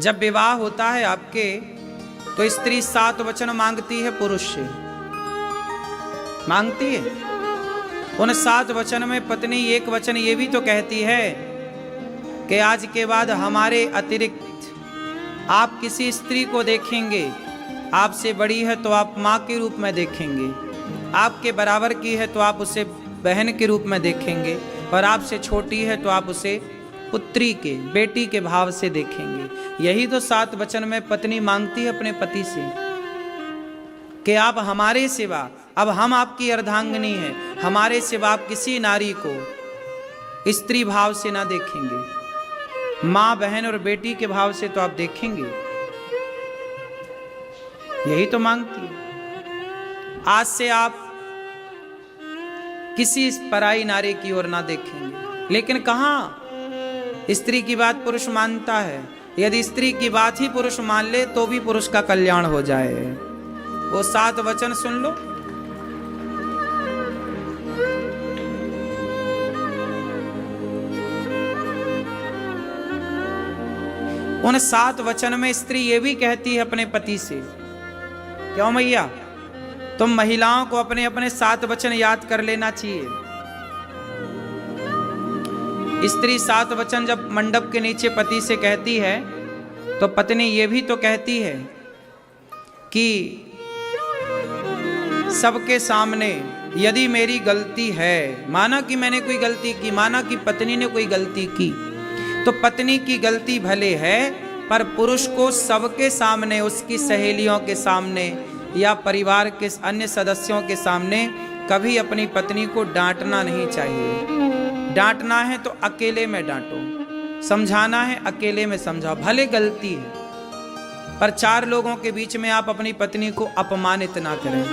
जब विवाह होता है आपके तो स्त्री 7 वचन मांगती है पुरुष से, मांगती है। उन 7 वचन में पत्नी एक वचन ये भी तो कहती है कि आज के बाद हमारे अतिरिक्त आप किसी स्त्री को देखेंगे, आपसे बड़ी है तो आप माँ के रूप में देखेंगे, आपके बराबर की है तो आप उसे बहन के रूप में देखेंगे, और आपसे छोटी है तो आप उसे पुत्री के, बेटी के भाव से देखेंगे। यही तो 7 वचन में पत्नी मांगती है अपने पति से कि आप हमारे सिवा, अब हम आपकी अर्धांगिनी हैं, हमारे सिवा आप किसी नारी को स्त्री भाव से ना देखेंगे, माँ बहन और बेटी के भाव से तो आप देखेंगे। यही तो मांगती है। आज से आप किसी पराई नारी की ओर ना देखेंगे। लेकिन कहाँ स्त्री की बात पुरुष मानता है? यदि स्त्री की बात ही पुरुष मान ले तो भी पुरुष का कल्याण हो जाए। वो 7 वचन सुन लो। उन 7 वचन में स्त्री ये भी कहती है अपने पति से, क्यों मैया, तुम महिलाओं को अपने अपने 7 वचन याद कर लेना चाहिए। स्त्री 7 वचन जब मंडप के नीचे पति से कहती है तो पत्नी ये भी तो कहती है कि सबके सामने यदि मेरी गलती है, माना कि मैंने कोई गलती की, माना कि पत्नी ने कोई गलती की, तो पत्नी की गलती भले है पर पुरुष को सबके सामने, उसकी सहेलियों के सामने या परिवार के अन्य सदस्यों के सामने कभी अपनी पत्नी को डांटना नहीं चाहिए। डांटना है तो अकेले में डांटो, समझाना है अकेले में समझाओ, भले गलती है पर 4 लोगों के बीच में आप अपनी पत्नी को अपमानित ना करें।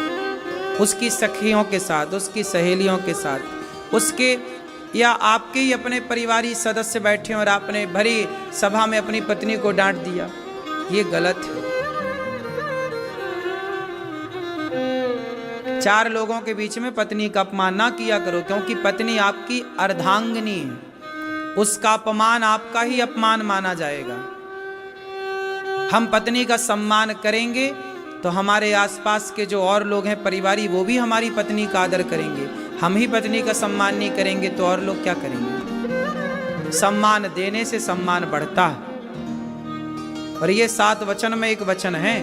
उसकी सखियों के साथ, उसकी सहेलियों के साथ, उसके या आपके ही अपने परिवारी सदस्य बैठे और आपने भरी सभा में अपनी पत्नी को डांट दिया, ये गलत है। 4 लोगों के बीच में पत्नी का अपमान ना किया करो, क्योंकि पत्नी आपकी अर्धांगिनी है, उसका अपमान आपका ही अपमान माना जाएगा। हम पत्नी का सम्मान करेंगे तो हमारे आसपास के जो और लोग हैं परिवारी, वो भी हमारी पत्नी का आदर करेंगे। हम ही पत्नी का सम्मान नहीं करेंगे तो और लोग क्या करेंगे? सम्मान देने से सम्मान बढ़ता है। और ये 7 वचन में एक वचन है।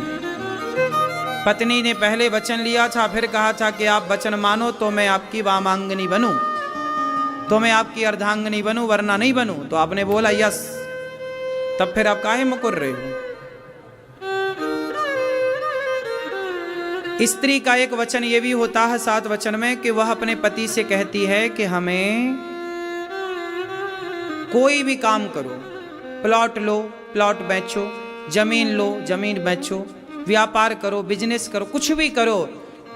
पत्नी ने पहले वचन लिया था, फिर कहा था कि आप वचन मानो तो मैं आपकी वामांगनी बनूं, तो मैं आपकी अर्धांगिनी बनूं, वरना नहीं बनूं। तो आपने बोला यस, तब फिर आप काहे मुकुर रहे हो? स्त्री का एक वचन ये भी होता है 7 वचन में कि वह अपने पति से कहती है कि हमें कोई भी काम करो, प्लॉट लो, प्लॉट बेचो, जमीन लो, जमीन बेचो, व्यापार करो, बिजनेस करो, कुछ भी करो,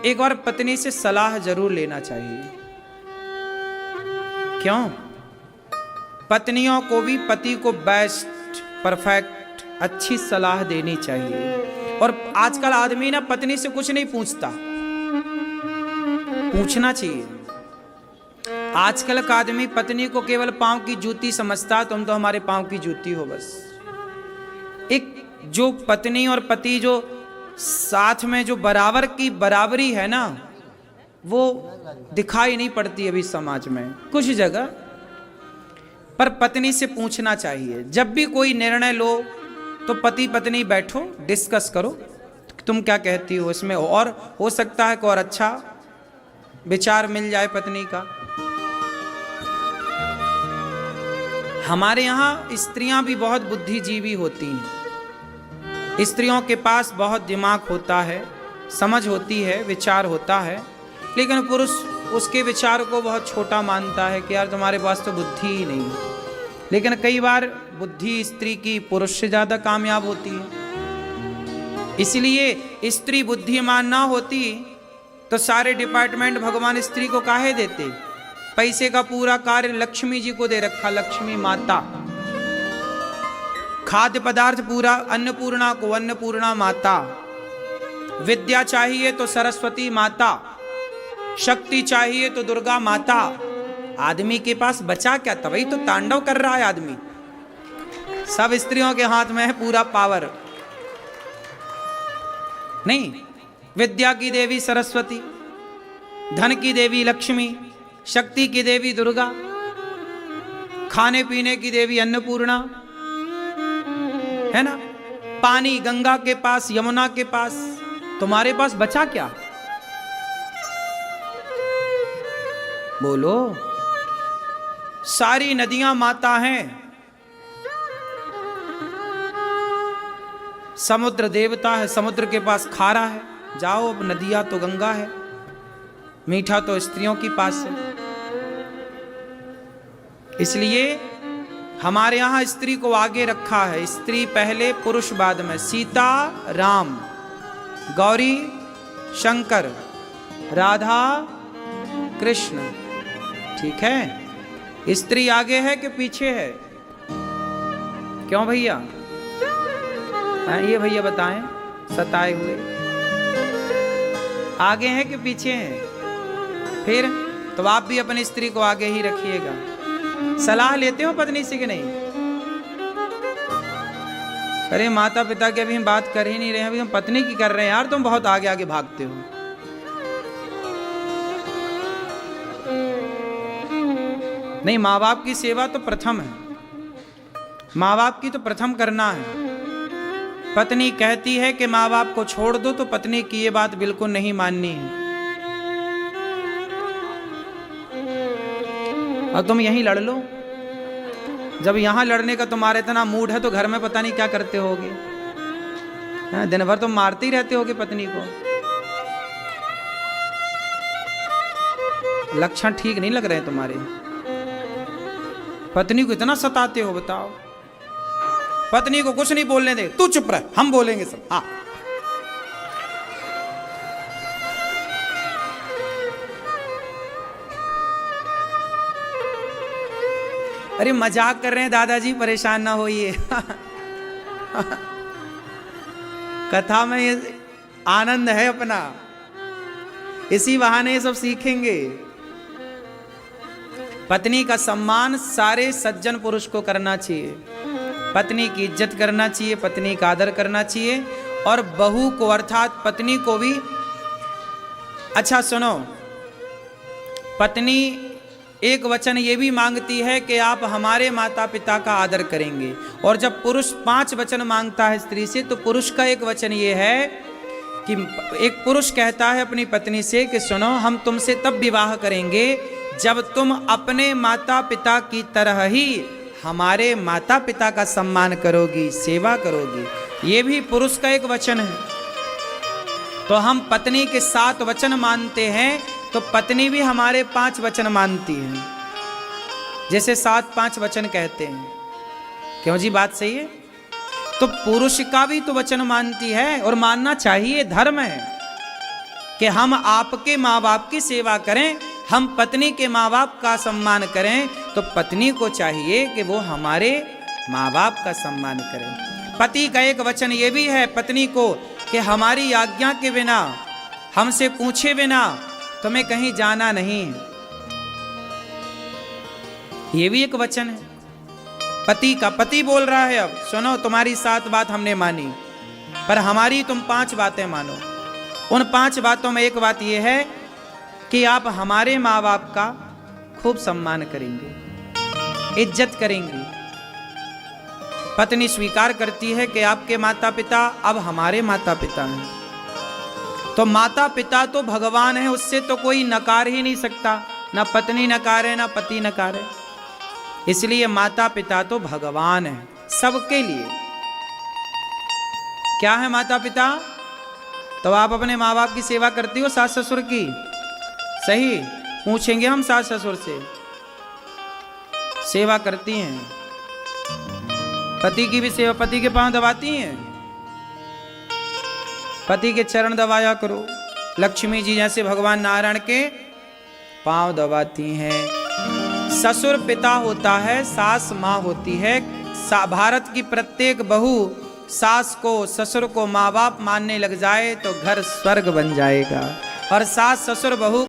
एक बार पत्नी से सलाह जरूर लेना चाहिए। क्यों? पत्नियों को भी पति को बेस्ट, परफेक्ट, अच्छी सलाह देनी चाहिए। और आजकल आदमी ना पत्नी से कुछ नहीं पूछता, पूछना चाहिए। आजकल का आदमी पत्नी को केवल पांव की जूती समझता, तुम तो हमारे पांव की जूती हो बस। एक जो पत्नी और पति जो साथ में जो बराबर की बराबरी है ना, वो दिखाई नहीं पड़ती अभी समाज में कुछ जगह। पर पत्नी से पूछना चाहिए। जब भी कोई निर्णय लो तो पति पत्नी बैठो, डिस्कस करो, तुम क्या कहती हो इसमें, और हो सकता है कि और अच्छा विचार मिल जाए पत्नी का। हमारे यहाँ स्त्रियां भी बहुत बुद्धिजीवी होती हैं। स्त्रियों के पास बहुत दिमाग होता है, समझ होती है, विचार होता है, लेकिन पुरुष उसके विचार को बहुत छोटा मानता है कि यार तुम्हारे पास तो बुद्धि ही नहीं है। लेकिन कई बार बुद्धि स्त्री की पुरुष से ज्यादा कामयाब होती है। इसलिए स्त्री बुद्धिमान ना होती तो सारे डिपार्टमेंट भगवान स्त्री को काहे देते? पैसे का पूरा कार्य लक्ष्मी जी को दे रखा, लक्ष्मी माता। खाद्य पदार्थ पूरा अन्नपूर्णा को, अन्नपूर्णा माता। विद्या चाहिए तो सरस्वती माता, शक्ति चाहिए तो दुर्गा माता। आदमी के पास बचा क्या? तभी तो तांडव कर रहा है आदमी। सब स्त्रियों के हाथ में है पूरा पावर। नहीं, विद्या की देवी सरस्वती, धन की देवी लक्ष्मी, शक्ति की देवी दुर्गा, खाने पीने की देवी अन्नपूर्णा, है ना, पानी गंगा के पास, यमुना के पास। तुम्हारे पास बचा क्या? बोलो। सारी नदियां माता हैं, समुद्र देवता है, समुद्र के पास खारा है। जाओ, अब नदियां तो गंगा है, मीठा तो स्त्रियों के पास है। इसलिए हमारे यहां स्त्री को आगे रखा है। स्त्री पहले, पुरुष बाद में। सीता राम, गौरी शंकर, राधा कृष्ण, ठीक है। स्त्री आगे है कि पीछे है? क्यों भैया? ये भैया बताएं, सताए हुए, आगे है कि पीछे है? फिर तो आप भी अपनी स्त्री को आगे ही रखिएगा। सलाह लेते हो पत्नी से कि नहीं? अरे माता पिता की अभी हम बात कर ही नहीं रहे हैं, अभी हम पत्नी की कर रहे हैं। यार तुम बहुत आगे आगे भागते हो। नहीं, माँ बाप की सेवा तो प्रथम है, माँ बाप की तो प्रथम करना है। पत्नी कहती है कि माँ बाप को छोड़ दो, तो पत्नी की ये बात बिल्कुल नहीं माननी है। और तुम यहीं लड़ लो। जब यहां लड़ने का तुम्हारा इतना मूड है तो घर में पता नहीं क्या करते होगे। दिन भर तुम मारते ही रहते होगे पत्नी को। लक्षण ठीक नहीं लग रहे हैं तुम्हारे। पत्नी को इतना सताते हो, बताओ। पत्नी को कुछ नहीं बोलने दे, तू चुप रह, हम बोलेंगे सब। हाँ, अरे मजाक कर रहे हैं दादाजी, परेशान ना होइए। कथा में ये आनंद है अपना, इसी बहाने ये सब सीखेंगे। पत्नी का सम्मान सारे सज्जन पुरुष को करना चाहिए। पत्नी की इज्जत करना चाहिए, पत्नी का आदर करना चाहिए। और बहू को अर्थात पत्नी को भी। अच्छा सुनो, पत्नी एक वचन ये भी मांगती है कि आप हमारे माता पिता का आदर करेंगे। और जब पुरुष 5 वचन मांगता है स्त्री से, तो पुरुष का एक वचन ये है कि एक पुरुष कहता है अपनी पत्नी से कि सुनो, हम तुमसे तब विवाह करेंगे जब तुम अपने माता पिता की तरह ही हमारे माता पिता का सम्मान करोगी, सेवा करोगी। ये भी पुरुष का एक वचन है। तो हम पत्नी के 7 वचन मानते हैं, तो पत्नी भी हमारे 5 वचन मानती है, जैसे 7-5 वचन कहते हैं। क्यों जी, बात सही है? तो पुरुष का भी तो वचन मानती है, और मानना चाहिए, धर्म है कि हम आपके माँ बाप की सेवा करें, हम पत्नी के माँ बाप का सम्मान करें। तो पत्नी को चाहिए कि वो हमारे माँ बाप का सम्मान करें। पति का एक वचन ये भी है पत्नी को कि हमारी आज्ञा के बिना, हमसे पूछे बिना तुम्हें कहीं जाना नहीं। ये भी एक वचन है पति का। पति बोल रहा है, अब सुनो, तुम्हारी 7 बात हमने मानी, पर हमारी तुम 5 बातें मानो। उन 5 बातों में एक बात यह है कि आप हमारे माँ बाप का खूब सम्मान करेंगे, इज्जत करेंगे। पत्नी स्वीकार करती है कि आपके माता पिता अब हमारे माता पिता हैं। तो माता पिता तो भगवान है, उससे तो कोई नकार ही नहीं सकता, ना पत्नी नकारे ना पति नकारे। इसलिए माता पिता तो भगवान है सबके लिए। क्या है माता पिता? तो आप अपने माँ बाप की सेवा करती हो, सास ससुर की? सही पूछेंगे हम सास ससुर से, सेवा करती हैं? पति की भी सेवा, पति के पांव दबाती हैं? पति के चरण दबाया करो। लक्ष्मी जी जैसे भगवान नारायण के पांव दबाती हैं। ससुर पिता होता है, सास माँ होती है। भारत की प्रत्येक बहू सास को, ससुर को माँ बाप मानने लग जाए तो घर स्वर्ग बन जाएगा। और सास ससुर बहू